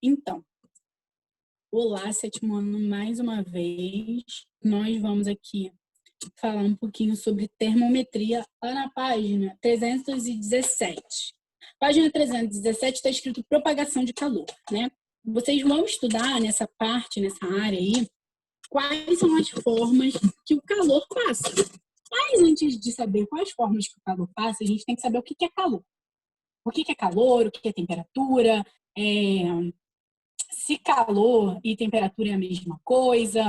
Então, olá, sétimo ano, mais uma vez. Nós vamos aqui falar um pouquinho sobre termometria lá na página 317. Página 317 está escrito propagação de calor, né? Vocês vão estudar nessa parte, nessa área aí, quais são as formas que o calor passa. Mas antes de saber quais formas que o calor passa, a gente tem que saber o que é calor. O que é calor, o que é temperatura, se calor e temperatura é a mesma coisa.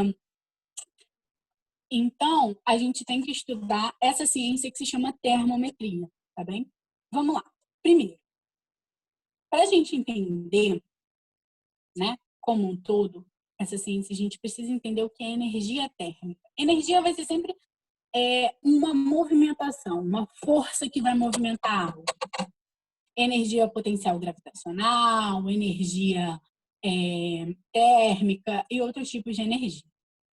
Então, a gente tem que estudar essa ciência que se chama termometria, tá bem? Vamos lá. Primeiro, para a gente entender, né, como um todo, essa ciência, a gente precisa entender o que é energia térmica. Energia vai ser sempre uma movimentação, uma força que vai movimentar algo. Energia potencial gravitacional, energia térmica e outros tipos de energia.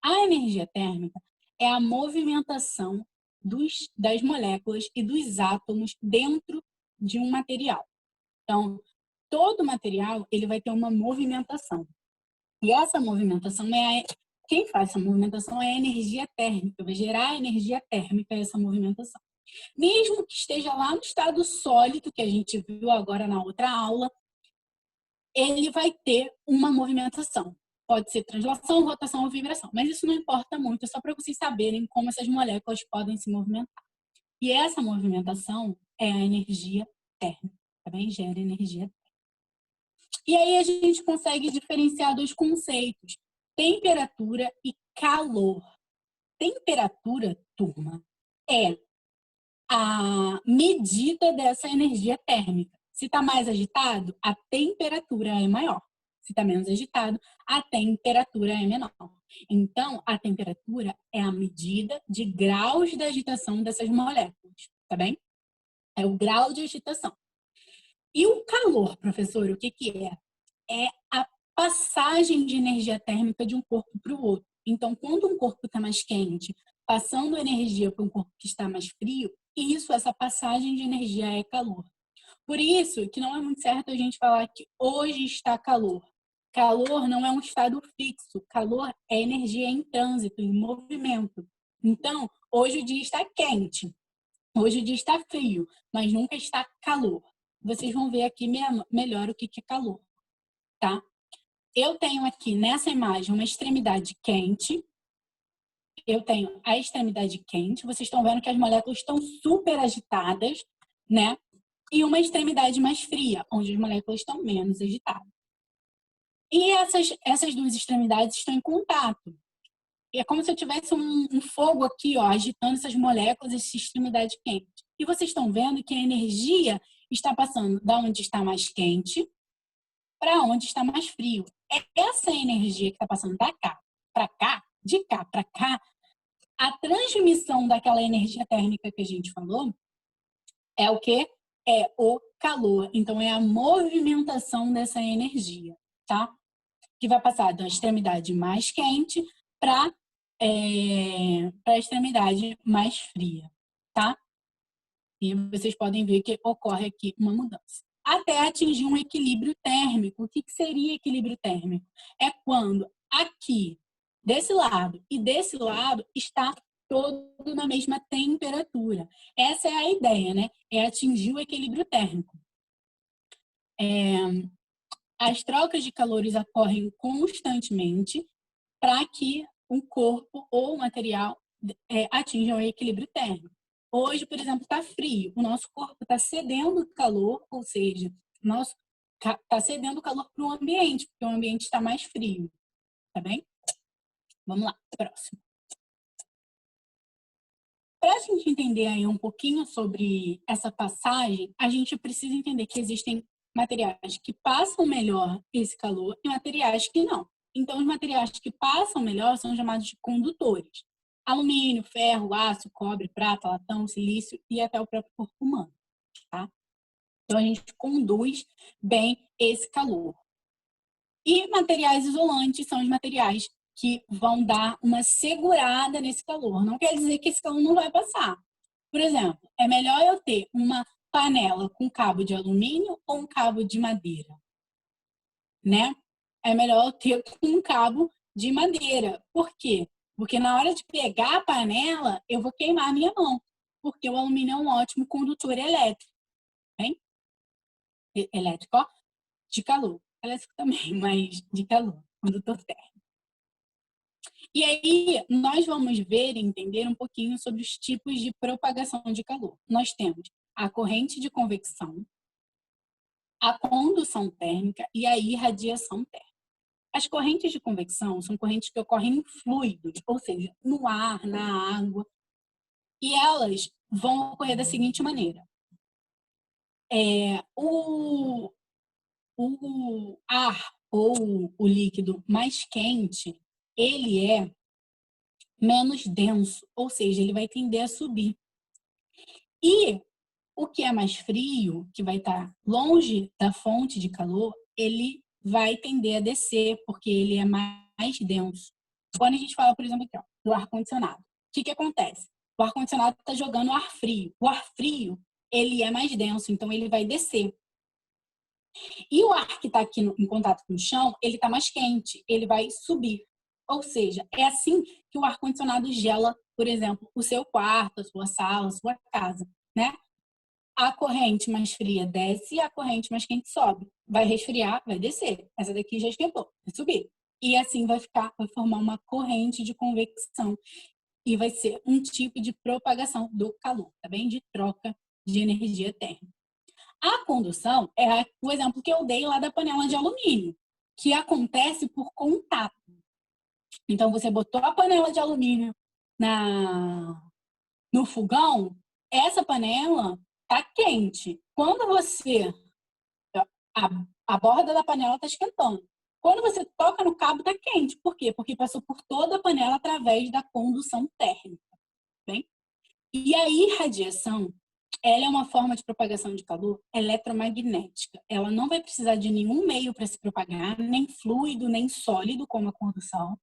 A energia térmica é a movimentação das moléculas e dos átomos dentro de um material. Então, todo material ele vai ter uma movimentação. E essa movimentação quem faz essa movimentação é a energia térmica, vai gerar energia térmica essa movimentação. Mesmo que esteja lá no estado sólido, que a gente viu agora na outra aula, ele vai ter uma movimentação. Pode ser translação, rotação ou vibração, mas isso não importa muito, é só para vocês saberem como essas moléculas podem se movimentar. E essa movimentação é a energia térmica, também gera energia térmica. E aí a gente consegue diferenciar dois conceitos, temperatura e calor. Temperatura, turma, é a medida dessa energia térmica. Se está mais agitado, a temperatura é maior. Se está menos agitado, a temperatura é menor. Então, a temperatura é a medida de graus da agitação dessas moléculas, tá bem? É o grau de agitação. E o calor, professor, o que é? É a passagem de energia térmica de um corpo para o outro. Então, quando um corpo está mais quente, passando energia para um corpo que está mais frio, essa passagem de energia é calor. Por isso que não é muito certo a gente falar que hoje está calor. Calor não é um estado fixo. Calor é energia em trânsito, em movimento. Então, hoje o dia está quente. Hoje o dia está frio, mas nunca está calor. Vocês vão ver aqui melhor o que é calor, tá? Eu tenho aqui nessa imagem uma extremidade quente. Eu tenho a extremidade quente. Vocês estão vendo que as moléculas estão super agitadas, né? E uma extremidade mais fria, onde as moléculas estão menos agitadas. E essas duas extremidades estão em contato. E é como se eu tivesse um fogo aqui, ó, agitando essas moléculas, essa extremidade quente. E vocês estão vendo que a energia está passando da onde está mais quente para onde está mais frio. Essa energia que está passando da cá para cá, de cá para cá, a transmissão daquela energia térmica que a gente falou é o quê? É o calor. Então, é a movimentação dessa energia, tá? Que vai passar da extremidade mais quente para a extremidade mais fria, tá? E vocês podem ver que ocorre aqui uma mudança. Até atingir um equilíbrio térmico. O que seria equilíbrio térmico? É quando aqui, desse lado e desse lado, está todo na mesma temperatura. Essa é a ideia, né? É atingir o equilíbrio térmico. As trocas de calores ocorrem constantemente para que um corpo ou material atinjam o equilíbrio térmico. Hoje, por exemplo, está frio, o nosso corpo está cedendo calor, ou seja, está cedendo calor para o ambiente, porque o ambiente está mais frio, tá bem? Vamos lá, próximo. Para a gente entender aí um pouquinho sobre essa passagem, a gente precisa entender que existem materiais que passam melhor esse calor e materiais que não. Então, os materiais que passam melhor são chamados de condutores. Alumínio, ferro, aço, cobre, prata, latão, silício e até o próprio corpo humano, tá? Então, a gente conduz bem esse calor. E materiais isolantes são os materiais que vão dar uma segurada nesse calor. Não quer dizer que esse calor não vai passar. Por exemplo, é melhor eu ter uma panela com cabo de alumínio ou um cabo de madeira, né? é melhor ter um cabo de madeira. Por quê? Porque na hora de pegar a panela, eu vou queimar a minha mão, porque o alumínio é um ótimo condutor elétrico, hein? Elétrico, ó, de calor. Elétrico também, mas de calor, condutor térmico. E aí, nós vamos ver e entender um pouquinho sobre os tipos de propagação de calor. Nós temos a corrente de convecção, a condução térmica e a irradiação térmica. As correntes de convecção são correntes que ocorrem em fluidos, ou seja, no ar, na água, e elas vão ocorrer da seguinte maneira. O ar ou o líquido mais quente, ele é menos denso, ou seja, ele vai tender a subir. E o que é mais frio, que vai estar longe da fonte de calor, ele vai tender a descer, porque ele é mais denso. Quando a gente fala, por exemplo, aqui, ó, do ar-condicionado, o que acontece? O ar-condicionado está jogando ar frio. O ar frio, ele é mais denso, então ele vai descer. E o ar que está aqui em contato com o chão, ele está mais quente, ele vai subir. Ou seja, é assim que o ar-condicionado gela, por exemplo, o seu quarto, a sua sala, a sua casa, né? A corrente mais fria desce e a corrente mais quente sobe. Vai resfriar, vai descer. Essa daqui já esquentou, vai subir. E assim vai formar uma corrente de convecção. E vai ser um tipo de propagação do calor, tá bem? De troca de energia térmica. A condução é o exemplo que eu dei lá da panela de alumínio, que acontece por contato. Então, você botou a panela de alumínio no fogão, essa panela está quente. Quando você... A borda da panela está esquentando. Quando você toca no cabo, está quente. Por quê? Porque passou por toda a panela através da condução térmica. Bem? E a irradiação, ela é uma forma de propagação de calor eletromagnética. Ela não vai precisar de nenhum meio para se propagar, nem fluido, nem sólido, como a condução.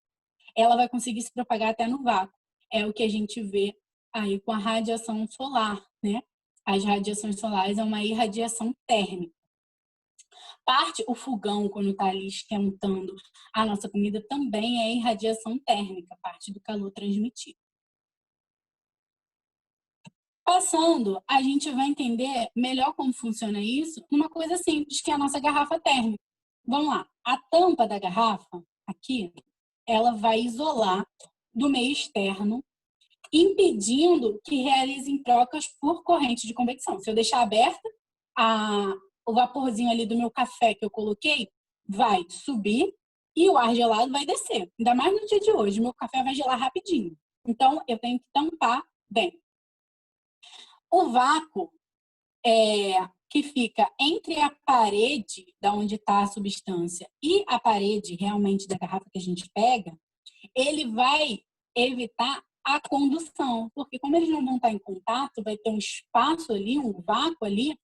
Ela vai conseguir se propagar até no vácuo. É o que a gente vê aí com a radiação solar, né? As radiações solares é uma irradiação térmica. O fogão, quando está ali esquentando a nossa comida, também é irradiação térmica, parte do calor transmitido. Passando, a gente vai entender melhor como funciona isso numa coisa simples, que é a nossa garrafa térmica. Vamos lá. A tampa da garrafa, aqui, ela vai isolar do meio externo, impedindo que realizem trocas por corrente de convecção. Se eu deixar aberta, o vaporzinho ali do meu café que eu coloquei vai subir e o ar gelado vai descer. Ainda mais no dia de hoje, meu café vai gelar rapidinho. Então, eu tenho que tampar bem. O vácuo que fica entre a parede da onde está a substância e a parede realmente da garrafa que a gente pega, ele vai evitar a condução, porque como eles não vão estar em contato, vai ter um espaço ali, um vácuo ali,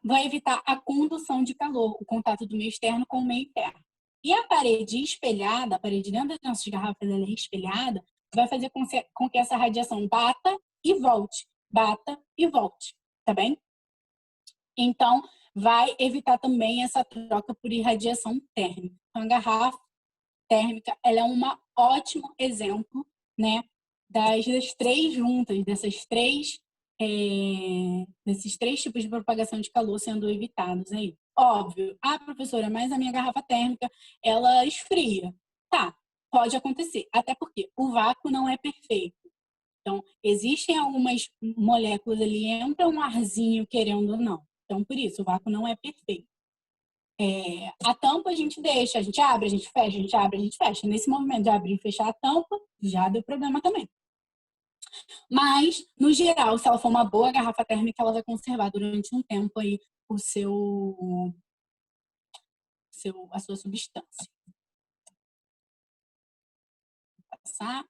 vai evitar a condução de calor, o contato do meio externo com o meio interno. E a parede espelhada, a parede dentro das nossas garrafas, ela é espelhada, vai fazer com que essa radiação bata e volte, tá bem? Então, vai evitar também essa troca por irradiação térmica. Então, a garrafa térmica, ela é um ótimo exemplo, né, das três juntas, desses três tipos de propagação de calor sendo evitados aí. Óbvio, professora, mas a minha garrafa térmica, ela esfria. Tá, pode acontecer, até porque o vácuo não é perfeito. Então, existem algumas moléculas ali, entra um arzinho querendo ou não. Então, por isso, o vácuo não é perfeito. A tampa a gente deixa, a gente abre, a gente fecha, a gente abre, a gente fecha. Nesse movimento de abrir e fechar a tampa, já deu problema também. Mas, no geral, se ela for uma boa garrafa térmica, ela vai conservar durante um tempo aí a sua substância. Vou passar.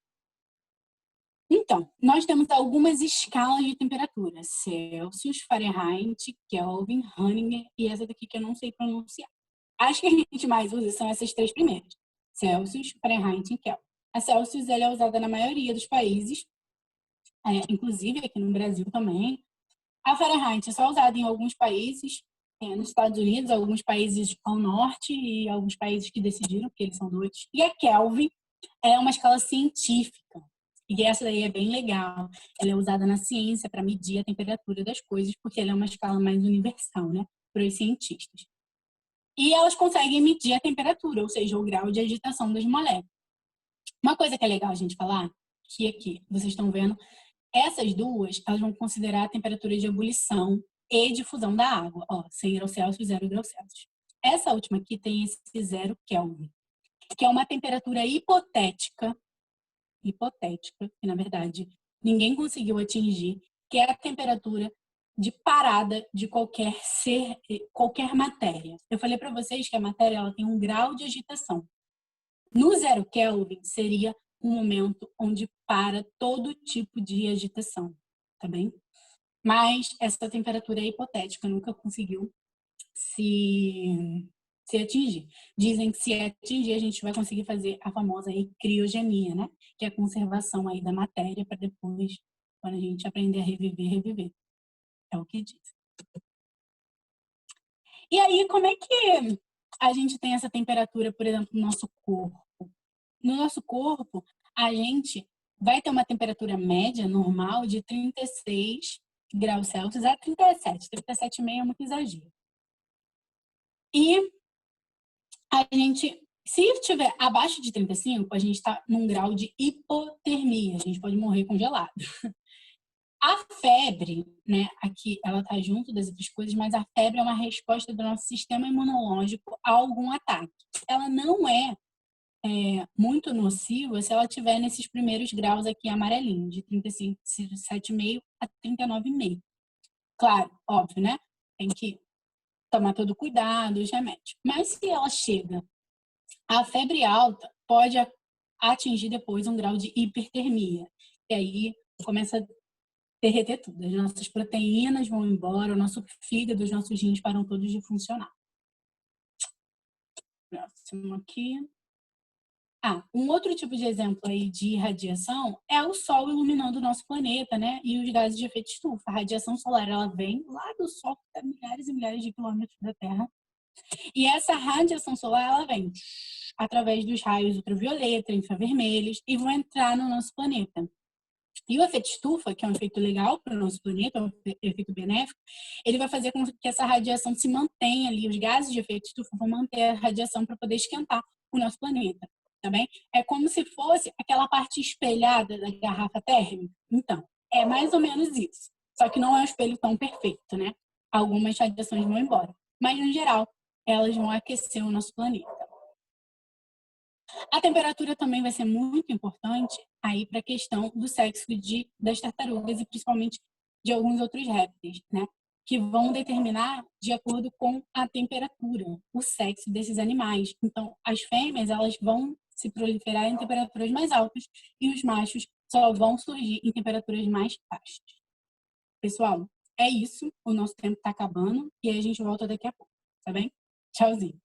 Então, nós temos algumas escalas de temperatura. Celsius, Fahrenheit, Kelvin, Hahninger e essa daqui que eu não sei pronunciar. As que a gente mais usa são essas três primeiras. Celsius, Fahrenheit e Kelvin. A Celsius ela é usada na maioria dos países, inclusive aqui no Brasil também. A Fahrenheit é só usada em alguns países, nos Estados Unidos, alguns países ao norte e alguns países que decidiram, porque eles são doidos. E a Kelvin é uma escala científica. E essa daí é bem legal. Ela é usada na ciência para medir a temperatura das coisas, porque ela é uma escala mais universal, né, para os cientistas. E elas conseguem medir a temperatura, ou seja, o grau de agitação das moléculas. Uma coisa que é legal a gente falar, que aqui, vocês estão vendo, essas duas, elas vão considerar a temperatura de ebulição e difusão da água, ó, 100 graus Celsius, 0 graus Celsius. Essa última aqui tem esse 0 Kelvin, que é uma temperatura hipotética, que na verdade ninguém conseguiu atingir, que é a temperatura de parada de qualquer ser, qualquer matéria. Eu falei para vocês que a matéria ela tem um grau de agitação. No 0 Kelvin seria um momento onde para todo tipo de agitação, tá bem? Mas essa temperatura é hipotética, nunca conseguiu se atingir. Dizem que se atingir, a gente vai conseguir fazer a famosa criogenia, né? Que é a conservação aí da matéria para depois, quando a gente aprender a reviver. É o que diz. E aí, como é que a gente tem essa temperatura, por exemplo, no nosso corpo? No nosso corpo, a gente vai ter uma temperatura média normal de 36 graus Celsius a 37. 37,5 é muito exagero. E a gente, se estiver abaixo de 35, a gente está num grau de hipotermia. A gente pode morrer congelado. A febre, né, aqui ela está junto das outras coisas, mas a febre é uma resposta do nosso sistema imunológico a algum ataque. Ela não é muito nociva se ela estiver nesses primeiros graus aqui amarelinho, de 37,5 a 39,5. Claro, óbvio, né? Tem que tomar todo cuidado, os remédios. Mas se ela chega a febre alta, pode atingir depois um grau de hipertermia. E aí começa a derreter tudo. As nossas proteínas vão embora, o nosso fígado, os nossos rins param todos de funcionar. Próximo aqui. Um outro tipo de exemplo aí de radiação é o Sol iluminando o nosso planeta, né? E os gases de efeito estufa. A radiação solar, ela vem lá do Sol, que está milhares e milhares de quilômetros da Terra. E essa radiação solar, ela vem através dos raios ultravioleta, infravermelhos, e vão entrar no nosso planeta. E o efeito estufa, que é um efeito legal para o nosso planeta, um efeito benéfico, ele vai fazer com que essa radiação se mantenha ali. Os gases de efeito estufa vão manter a radiação para poder esquentar o nosso planeta. Tá bem? É como se fosse aquela parte espelhada da garrafa térmica. Então, é mais ou menos isso. Só que não é um espelho tão perfeito, né? Algumas radiações vão embora. Mas, no geral, elas vão aquecer o nosso planeta. A temperatura também vai ser muito importante aí para a questão do sexo das tartarugas e principalmente de alguns outros répteis, né? Que vão determinar de acordo com a temperatura, o sexo desses animais. Então, as fêmeas, elas vão se proliferar em temperaturas mais altas e os machos só vão surgir em temperaturas mais baixas. Pessoal, é isso. O nosso tempo está acabando e a gente volta daqui a pouco, tá bem? Tchauzinho.